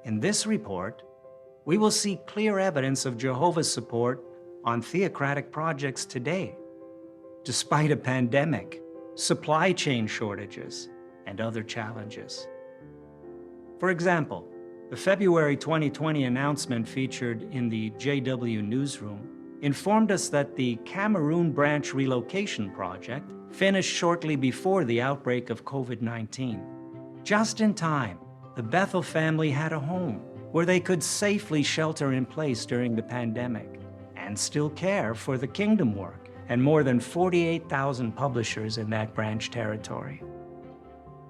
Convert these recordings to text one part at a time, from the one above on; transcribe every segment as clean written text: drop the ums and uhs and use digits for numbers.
In this report, we will see clear evidence of Jehovah's support on theocratic projects today, despite a pandemic, supply chain shortages, and other challenges. For example, the February 2020 announcement featured in the JW Newsroom informed us that the Cameroon branch relocation project finished shortly before the outbreak of COVID-19. Just in time, the Bethel family had a home where they could safely shelter in place during the pandemic and still care for the kingdom work and more than 48,000 publishers in that branch territory.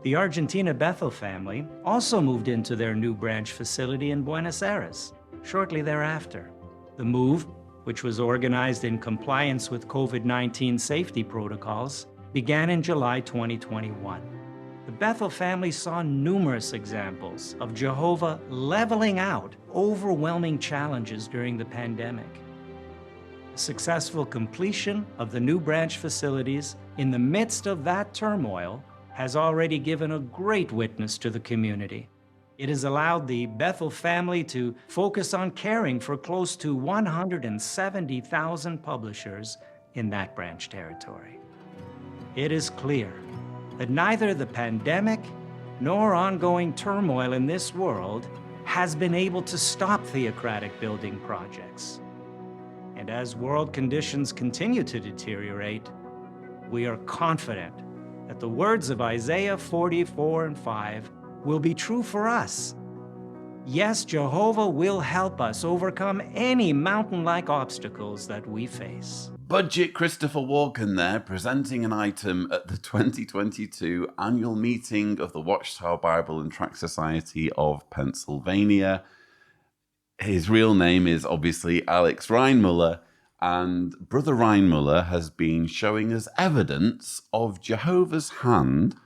The Argentina Bethel family also moved into their new branch facility in Buenos Aires shortly thereafter. The move, which was organized in compliance with COVID-19 safety protocols, began in July 2021. The Bethel family saw numerous examples of Jehovah leveling out overwhelming challenges during the pandemic. The successful completion of the new branch facilities in the midst of that turmoil has already given a great witness to the community. It has allowed the Bethel family to focus on caring for close to 170,000 publishers in that branch territory. It is clear that neither the pandemic nor ongoing turmoil in this world has been able to stop theocratic building projects. And as world conditions continue to deteriorate, we are confident that the words of Isaiah 44:5 will be true for us. Yes, Jehovah will help us overcome any mountain-like obstacles that we face. Budget Christopher Walken there, presenting an item at the 2022 annual meeting of the Watchtower Bible and Tract Society of Pennsylvania. His real name is obviously Alex Reinmuller, and Brother Reinmuller has been showing us evidence of Jehovah's hand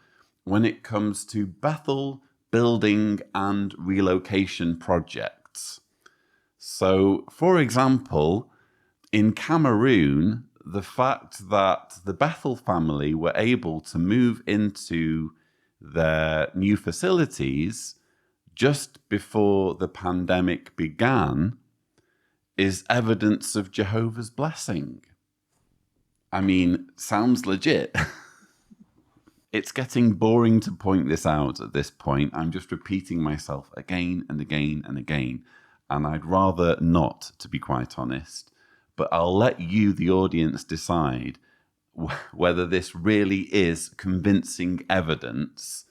when it comes to Bethel building and relocation projects. So, for example, in Cameroon, the fact that the Bethel family were able to move into their new facilities just before the pandemic began is evidence of Jehovah's blessing. I mean, sounds legit. It's getting boring to point this out at this point. I'm just repeating myself again and again and again, and I'd rather not, to be quite honest. But I'll let you, the audience, decide whether this really is convincing evidence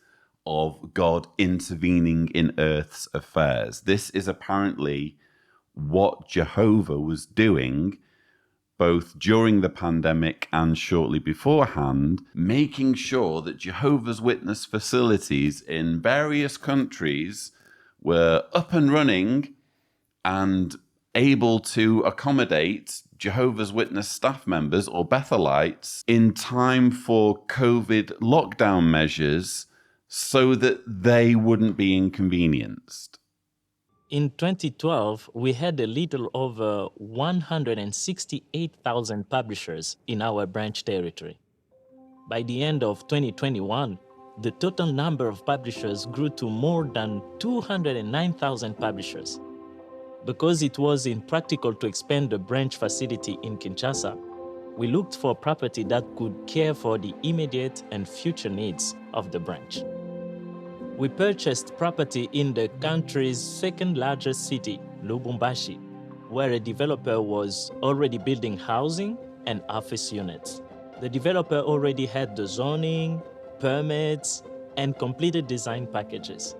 of God intervening in earth's affairs. This is apparently what Jehovah was doing both during the pandemic and shortly beforehand, making sure that Jehovah's Witness facilities in various countries were up and running and able to accommodate Jehovah's Witness staff members or Bethelites in time for COVID lockdown measures so that they wouldn't be inconvenienced. In 2012, we had a little over 168,000 publishers in our branch territory. By the end of 2021, the total number of publishers grew to more than 209,000 publishers. Because it was impractical to expand the branch facility in Kinshasa, we looked for property that could care for the immediate and future needs of the branch. We purchased property in the country's second largest city, Lubumbashi, where a developer was already building housing and office units. The developer already had the zoning, permits, and completed design packages.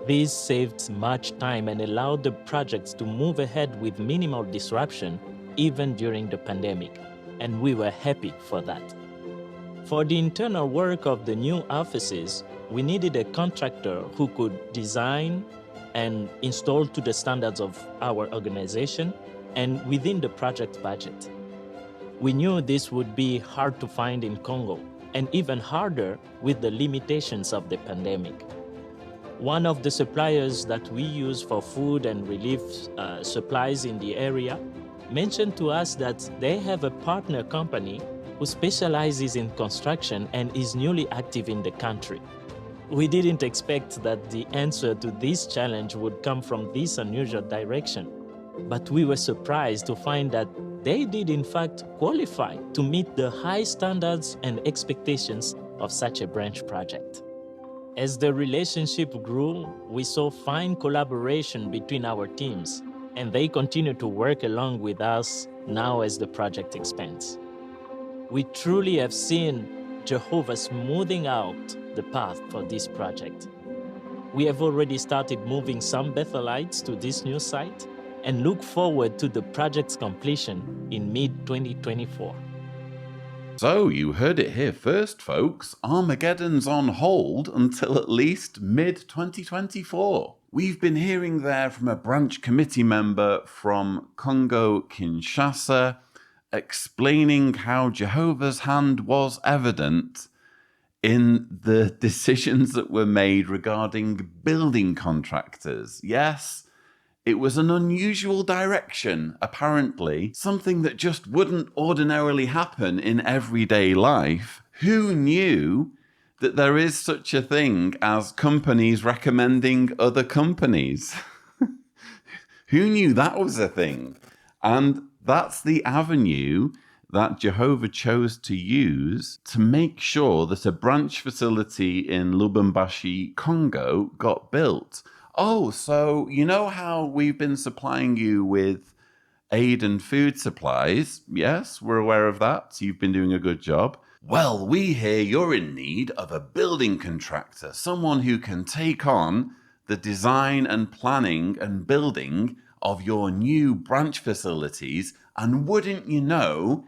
This saved much time and allowed the projects to move ahead with minimal disruption, even during the pandemic, and we were happy for that. For the internal work of the new offices, we needed a contractor who could design and install to the standards of our organization and within the project budget. We knew this would be hard to find in Congo, and even harder with the limitations of the pandemic. One of the suppliers that we use for food and relief supplies in the area mentioned to us that they have a partner company who specializes in construction and is newly active in the country. We didn't expect that the answer to this challenge would come from this unusual direction, but we were surprised to find that they did in fact qualify to meet the high standards and expectations of such a branch project. As the relationship grew, we saw fine collaboration between our teams, and they continue to work along with us now as the project expands. We truly have seen Jehovah smoothing out the path for this project. We have already started moving some Bethelites to this new site and look forward to the project's completion in mid-2024. So you heard it here first, folks. Armageddon's on hold until at least mid-2024. We've been hearing there from a branch committee member from Congo-Kinshasa explaining how Jehovah's hand was evident in the decisions that were made regarding building contractors. Yes, it was an unusual direction, apparently, something that just wouldn't ordinarily happen in everyday life. Who knew that there is such a thing as companies recommending other companies? Who knew that was a thing? And that's the avenue that Jehovah chose to use to make sure that a branch facility in Lubumbashi, Congo, got built. Oh, so you know how we've been supplying you with aid and food supplies? Yes, we're aware of that. You've been doing a good job. Well, we hear you're in need of a building contractor, someone who can take on the design and planning and building of your new branch facilities. And wouldn't you know,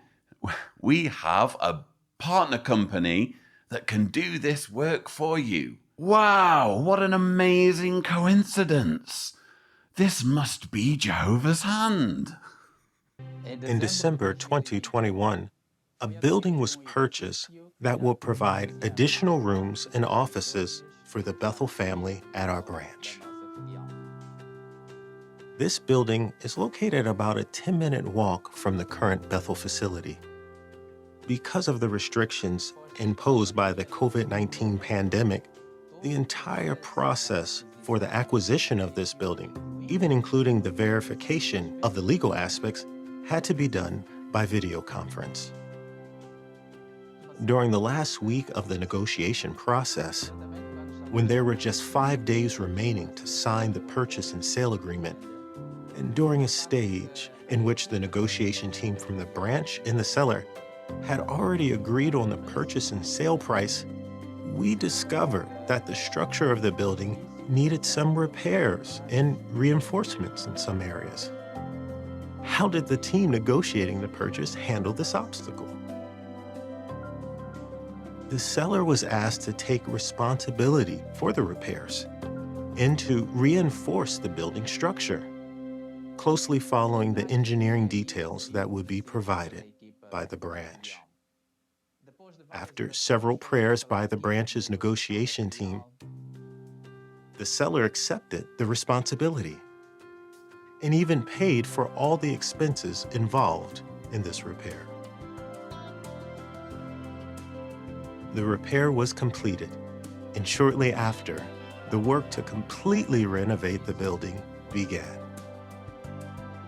we have a partner company that can do this work for you. Wow, what an amazing coincidence. This must be Jehovah's hand. In December 2021, a building was purchased that will provide additional rooms and offices for the Bethel family at our branch. This building is located about a 10-minute walk from the current Bethel facility. Because of the restrictions imposed by the COVID-19 pandemic, the entire process for the acquisition of this building, even including the verification of the legal aspects, had to be done by video conference. During the last week of the negotiation process, when there were just 5 days remaining to sign the purchase and sale agreement, and during a stage in which the negotiation team from the branch and the seller had already agreed on the purchase and sale price, we discovered that the structure of the building needed some repairs and reinforcements in some areas. How did the team negotiating the purchase handle this obstacle? The seller was asked to take responsibility for the repairs and to reinforce the building structure, closely following the engineering details that would be provided by the branch. After several prayers by the branch's negotiation team, the seller accepted the responsibility and even paid for all the expenses involved in this repair. The repair was completed, and shortly after, the work to completely renovate the building began.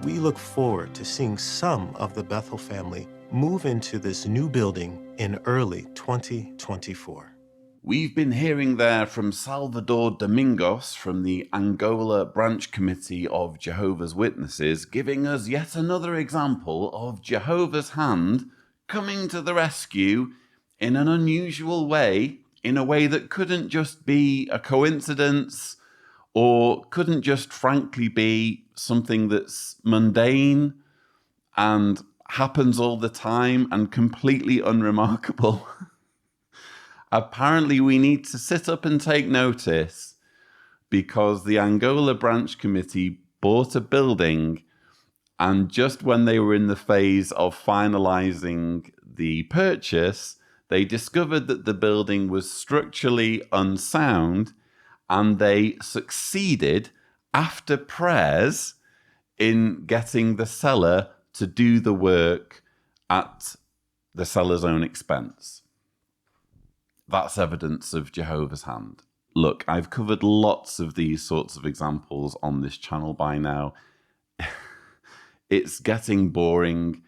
We look forward to seeing some of the Bethel family move into this new building in early 2024. We've been hearing there from Salvador Domingos from the Angola Branch Committee of Jehovah's Witnesses, giving us yet another example of Jehovah's hand coming to the rescue in an unusual way, in a way that couldn't just be a coincidence or couldn't just frankly be something that's mundane and happens all the time and completely unremarkable. Apparently, we need to sit up and take notice because the Angola Branch Committee bought a building, and just when they were in the phase of finalizing the purchase, they discovered that the building was structurally unsound, and they succeeded, after prayers, in getting the seller to do the work at the seller's own expense. That's evidence of Jehovah's hand. Look, I've covered lots of these sorts of examples on this channel by now. It's getting boring,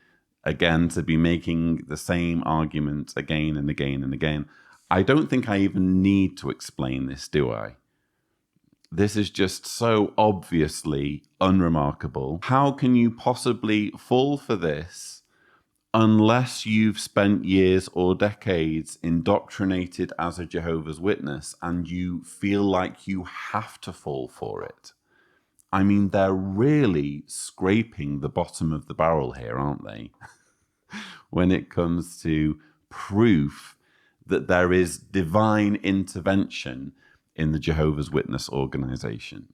again, to be making the same argument again and again and again. I don't think I even need to explain this, do I? This is just so obviously unremarkable. How can you possibly fall for this unless you've spent years or decades indoctrinated as a Jehovah's Witness and you feel like you have to fall for it? I mean, they're really scraping the bottom of the barrel here, aren't they? When it comes to proof that there is divine intervention in the Jehovah's Witness organization.